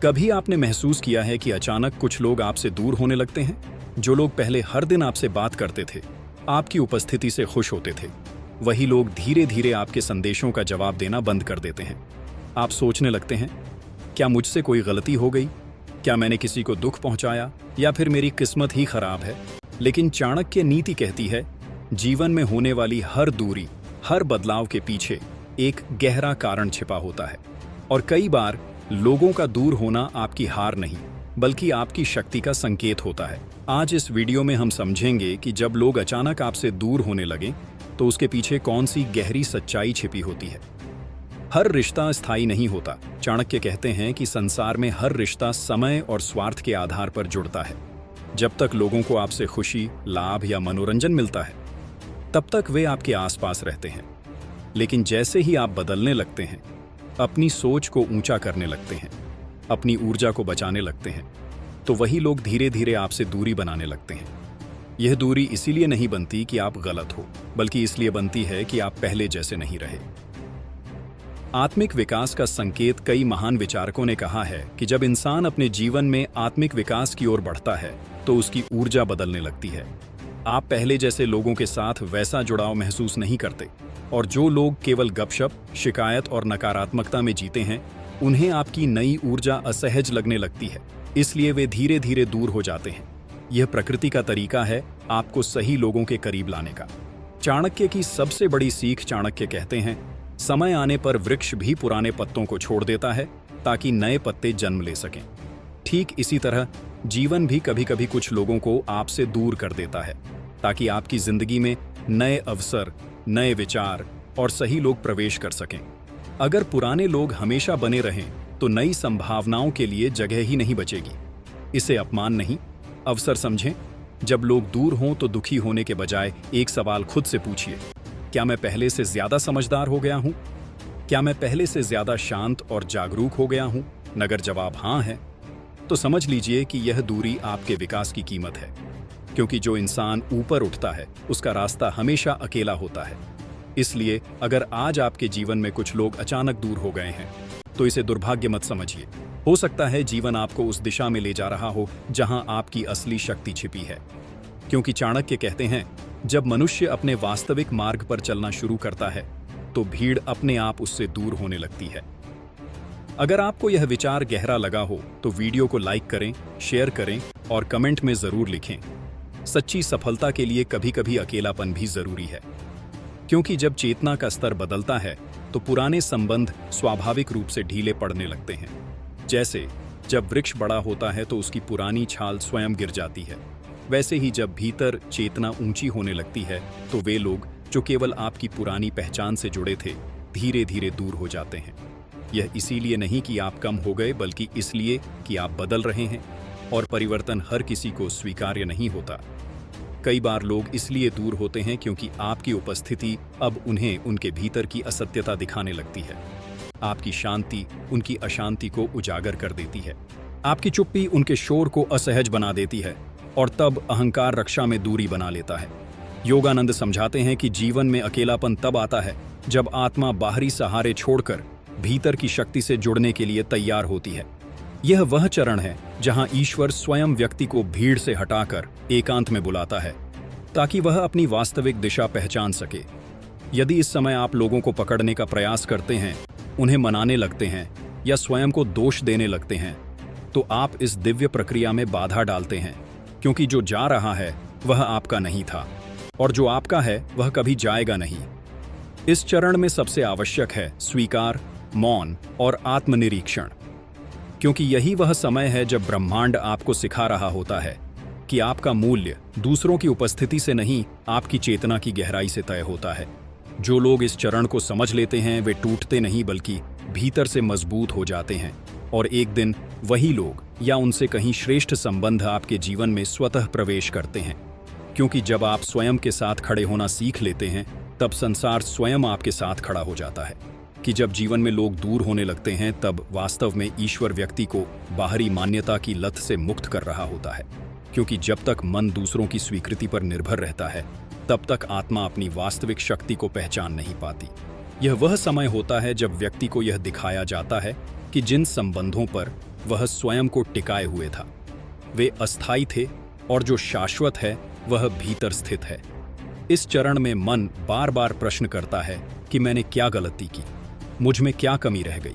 कभी आपने महसूस किया है कि अचानक कुछ लोग आपसे दूर होने लगते हैं? जो लोग पहले हर दिन आपसे बात करते थे, आपकी उपस्थिति से खुश होते थे, वही लोग धीरे धीरे आपके संदेशों का जवाब देना बंद कर देते हैं। आप सोचने लगते हैं, क्या मुझसे कोई गलती हो गई? क्या मैंने किसी को दुख पहुंचाया, या फिर मेरी किस्मत ही खराब है? लेकिन चाणक्य नीति कहती है, जीवन में होने वाली हर दूरी, हर बदलाव के पीछे एक गहरा कारण छिपा होता है। और कई बार लोगों का दूर होना आपकी हार नहीं, बल्कि आपकी शक्ति का संकेत होता है। आज इस वीडियो में हम समझेंगे कि जब लोग अचानक आपसे दूर होने लगें, तो उसके पीछे कौन सी गहरी सच्चाई छिपी होती है। हर रिश्ता स्थायी नहीं होता। चाणक्य कहते हैं कि संसार में हर रिश्ता समय और स्वार्थ के आधार पर जुड़ता है। जब तक लोगों को आपसे खुशी, लाभ या मनोरंजन मिलता है, तब तक वे आपके आसपास रहते हैं। लेकिन जैसे ही आप बदलने लगते हैं, अपनी सोच को ऊंचा करने लगते हैं, अपनी ऊर्जा को बचाने लगते हैं, तो वही लोग धीरे धीरे आपसे दूरी बनाने लगते हैं। यह दूरी इसीलिए नहीं बनती कि आप गलत हो, बल्कि इसलिए बनती है कि आप पहले जैसे नहीं रहे। आत्मिक विकास का संकेत कई महान विचारकों ने कहा है कि जब इंसान अपने जीवन में आत्मिक विकास की ओर बढ़ता है, तो उसकी ऊर्जा बदलने लगती है। आप पहले जैसे लोगों के साथ वैसा जुड़ाव महसूस नहीं करते, और जो लोग केवल गपशप, शिकायत और नकारात्मकता में जीते हैं, उन्हें आपकी नई ऊर्जा असहज लगने लगती है। इसलिए वे धीरे धीरे दूर हो जाते हैं। यह प्रकृति का तरीका है आपको सही लोगों के करीब लाने का। चाणक्य की सबसे बड़ी सीख, चाणक्य कहते हैं, समय आने पर वृक्ष भी पुराने पत्तों को छोड़ देता है ताकि नए पत्ते जन्म ले सकें। ठीक इसी तरह जीवन भी कभी कभी कुछ लोगों को आपसे दूर कर देता है, ताकि आपकी जिंदगी में नए अवसर, नए विचार और सही लोग प्रवेश कर सकें। अगर पुराने लोग हमेशा बने रहें, तो नई संभावनाओं के लिए जगह ही नहीं बचेगी। इसे अपमान नहीं, अवसर समझें। जब लोग दूर हों तो दुखी होने के बजाय एक सवाल खुद से पूछिए, क्या मैं पहले से ज्यादा समझदार हो गया हूं? क्या मैं पहले से ज्यादा शांत और जागरूक हो गया हूं? अगर जवाब हाँ है, तो समझ लीजिए कि यह दूरी आपके विकास की कीमत है। क्योंकि जो इंसान ऊपर उठता है, उसका रास्ता हमेशा अकेला होता है। इसलिए अगर आज आपके जीवन में कुछ लोग अचानक दूर हो गए हैं, तो इसे दुर्भाग्य मत समझिए। हो सकता है जीवन आपको उस दिशा में ले जा रहा हो जहां आपकी असली शक्ति छिपी है। क्योंकि चाणक्य कहते हैं, जब मनुष्य अपने वास्तविक मार्ग पर चलना शुरू करता है, तो भीड़ अपने आप उससे दूर होने लगती है। अगर आपको यह विचार गहरा लगा हो, तो वीडियो को लाइक करें, शेयर करें और कमेंट में जरूर लिखें। सच्ची सफलता के लिए कभी कभी अकेलापन भी जरूरी है। क्योंकि जब चेतना का स्तर बदलता है, तो पुराने संबंध स्वाभाविक रूप से ढीले पड़ने लगते हैं। जैसे जब वृक्ष बड़ा होता है तो उसकी पुरानी छाल स्वयं गिर जाती है, वैसे ही जब भीतर चेतना ऊंची होने लगती है, तो वे लोग जो केवल आपकी पुरानी पहचान से जुड़े थे, धीरे धीरे दूर हो जाते हैं। यह इसीलिए नहीं कि आप कम हो गए, बल्कि इसलिए कि आप बदल रहे हैं, और परिवर्तन हर किसी को स्वीकार्य नहीं होता। कई बार लोग इसलिए दूर होते हैं क्योंकि आपकी उपस्थिति अब उन्हें उनके भीतर की असत्यता दिखाने लगती है। आपकी शांति उनकी अशांति को उजागर कर देती है। आपकी चुप्पी उनके शोर को असहज बना देती है, और तब अहंकार रक्षा में दूरी बना लेता है। योगानंद समझाते हैं कि जीवन में अकेलापन तब आता है जब आत्मा बाहरी सहारे छोड़कर भीतर की शक्ति से जुड़ने के लिए तैयार होती है। यह वह चरण है जहां ईश्वर स्वयं व्यक्ति को भीड़ से हटाकर एकांत में बुलाता है, ताकि वह अपनी वास्तविक दिशा पहचान सके। यदि इस समय आप लोगों को पकड़ने का प्रयास करते हैं, उन्हें मनाने लगते हैं या स्वयं को दोष देने लगते हैं, तो आप इस दिव्य प्रक्रिया में बाधा डालते हैं। क्योंकि जो जा रहा है वह आपका नहीं था, और जो आपका है वह कभी जाएगा नहीं। इस चरण में सबसे आवश्यक है स्वीकार, मौन और आत्मनिरीक्षण। क्योंकि यही वह समय है जब ब्रह्मांड आपको सिखा रहा होता है कि आपका मूल्य दूसरों की उपस्थिति से नहीं, आपकी चेतना की गहराई से तय होता है। जो लोग इस चरण को समझ लेते हैं, वे टूटते नहीं, बल्कि भीतर से मजबूत हो जाते हैं। और एक दिन वही लोग या उनसे कहीं श्रेष्ठ संबंध आपके जीवन में स्वतः प्रवेश करते हैं। क्योंकि जब आप स्वयं के साथ खड़े होना सीख लेते हैं, तब संसार स्वयं आपके साथ खड़ा हो जाता है। कि जब जीवन में लोग दूर होने लगते हैं, तब वास्तव में ईश्वर व्यक्ति को बाहरी मान्यता की लत से मुक्त कर रहा होता है। क्योंकि जब तक मन दूसरों की स्वीकृति पर निर्भर रहता है, तब तक आत्मा अपनी वास्तविक शक्ति को पहचान नहीं पाती। यह वह समय होता है जब व्यक्ति को यह दिखाया जाता है कि जिन संबंधों पर वह स्वयं को टिकाए हुए था। वे अस्थायी थे और जो शाश्वत है वह भीतर स्थित है। इस चरण में मन बार बार प्रश्न करता है कि मैंने क्या गलती की, मुझ में क्या कमी रह गई।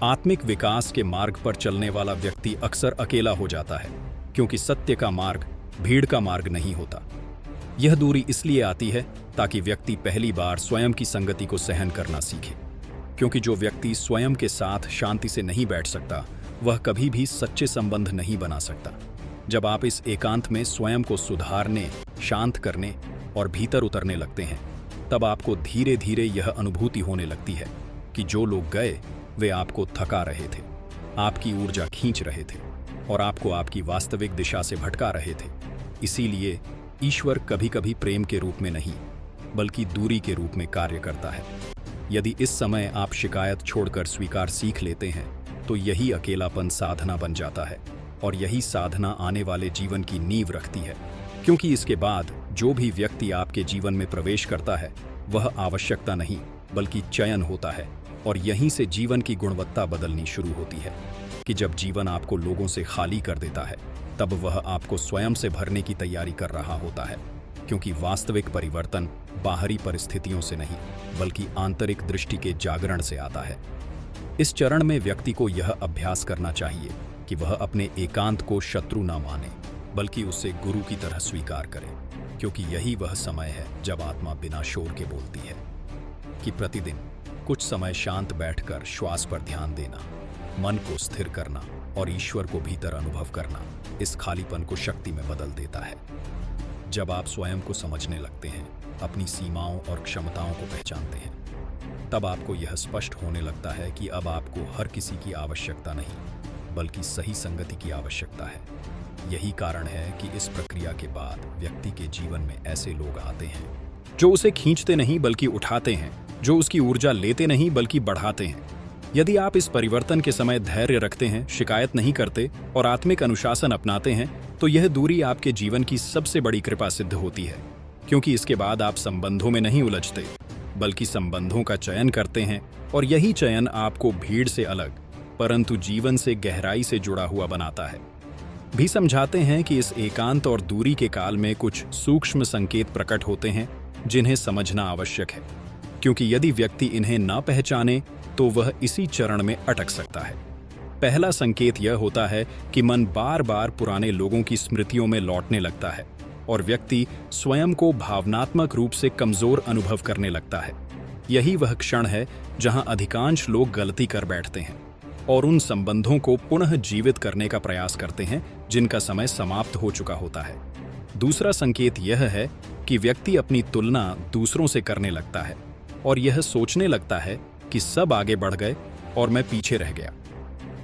आत्मिक विकास के मार्ग पर चलने वाला व्यक्ति अक्सर अकेला हो जाता है, क्योंकि सत्य का मार्ग भीड़ का मार्ग नहीं होता। यह दूरी इसलिए आती है ताकि व्यक्ति पहली बार स्वयं की संगति को सहन करना सीखे, क्योंकि जो व्यक्ति स्वयं के साथ शांति से नहीं बैठ सकता वह कभी भी सच्चे संबंध नहीं बना सकता। जब आप इस एकांत में स्वयं को सुधारने, शांत करने और भीतर उतरने लगते हैं, तब आपको धीरे धीरे यह अनुभूति होने लगती है कि जो लोग गए वे आपको थका रहे थे, आपकी ऊर्जा खींच रहे थे और आपको आपकी वास्तविक दिशा से भटका रहे थे। इसीलिए ईश्वर कभी कभी प्रेम के रूप में नहीं बल्कि दूरी के रूप में कार्य करता है। यदि इस समय आप शिकायत छोड़कर स्वीकार सीख लेते हैं तो यही अकेलापन साधना बन जाता है और यही साधना आने वाले जीवन की नींव रखती है, क्योंकि इसके बाद जो भी व्यक्ति आपके जीवन में प्रवेश करता है वह आवश्यकता नहीं बल्कि चयन होता है। और यहीं से जीवन की गुणवत्ता बदलनी शुरू होती है कि जब जीवन आपको लोगों से खाली कर देता है तब वह आपको स्वयं से भरने की तैयारी कर रहा होता है, क्योंकि वास्तविक परिवर्तन बाहरी परिस्थितियों से नहीं बल्कि आंतरिक दृष्टि के जागरण से आता है। इस चरण में व्यक्ति को यह अभ्यास करना चाहिए कि वह अपने एकांत को शत्रु ना माने बल्कि उसे गुरु की तरह स्वीकार करे, क्योंकि यही वह समय है जब आत्मा बिना शोर के बोलती है। कि प्रतिदिन कुछ समय शांत बैठकर श्वास पर ध्यान देना, मन को स्थिर करना और ईश्वर को भीतर अनुभव करना इस खालीपन को शक्ति में बदल देता है। जब आप स्वयं को समझने लगते हैं, अपनी सीमाओं और क्षमताओं को पहचानते हैं, तब आपको यह स्पष्ट होने लगता है कि अब आपको हर किसी की आवश्यकता नहीं बल्कि सही संगति की आवश्यकता है। यही कारण है कि इस प्रक्रिया के बाद व्यक्ति के जीवन में ऐसे लोग आते हैं जो उसे खींचते नहीं बल्कि उठाते हैं, जो उसकी ऊर्जा लेते नहीं बल्कि बढ़ाते हैं। यदि आप इस परिवर्तन के समय धैर्य रखते हैं, शिकायत नहीं करते और आत्मिक अनुशासन अपनाते हैं, तो यह दूरी आपके जीवन की सबसे बड़ी कृपा सिद्ध होती है, क्योंकि इसके बाद आप संबंधों में नहीं उलझते बल्कि संबंधों का चयन करते हैं और यही चयन आपको भीड़ से अलग परंतु जीवन से गहराई से जुड़ा हुआ बनाता है। भी समझाते हैं कि इस एकांत और दूरी के काल में कुछ सूक्ष्म संकेत प्रकट होते हैं जिन्हें समझना आवश्यक है, क्योंकि यदि व्यक्ति इन्हें ना पहचाने तो वह इसी चरण में अटक सकता है। पहला संकेत यह होता है कि मन बार बार पुराने लोगों की स्मृतियों में लौटने लगता है और व्यक्ति स्वयं को भावनात्मक रूप से कमजोर अनुभव करने लगता है। यही वह क्षण है जहां अधिकांश लोग गलती कर बैठते हैं और उन संबंधों को पुनः जीवित करने का प्रयास करते हैं जिनका समय समाप्त हो चुका होता है। दूसरा संकेत यह है कि व्यक्ति अपनी तुलना दूसरों से करने लगता है और यह सोचने लगता है कि सब आगे बढ़ गए और मैं पीछे रह गया,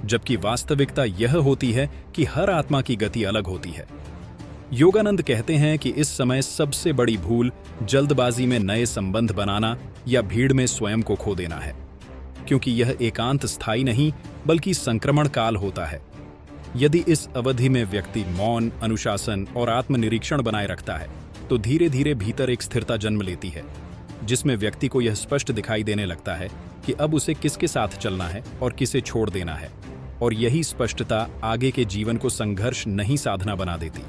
जबकि वास्तविकता यह होती है कि हर आत्मा की गति अलग होती है। योगानंद कहते हैं कि इस समय सबसे बड़ी भूल जल्दबाजी में नए संबंध बनाना या भीड़ में स्वयं को खो देना है, क्योंकि यह एकांत स्थायी नहीं बल्कि संक्रमण काल होता है। यदि इस अवधि में व्यक्ति मौन, अनुशासन और आत्मनिरीक्षण बनाए रखता है तो धीरे धीरे भीतर एक स्थिरता जन्म लेती है, जिसमें व्यक्ति को यह स्पष्ट दिखाई देने लगता है कि अब उसे किसके साथ चलना है और किसे छोड़ देना है। और यही स्पष्टता आगे के जीवन को संघर्ष नहीं साधना बना देती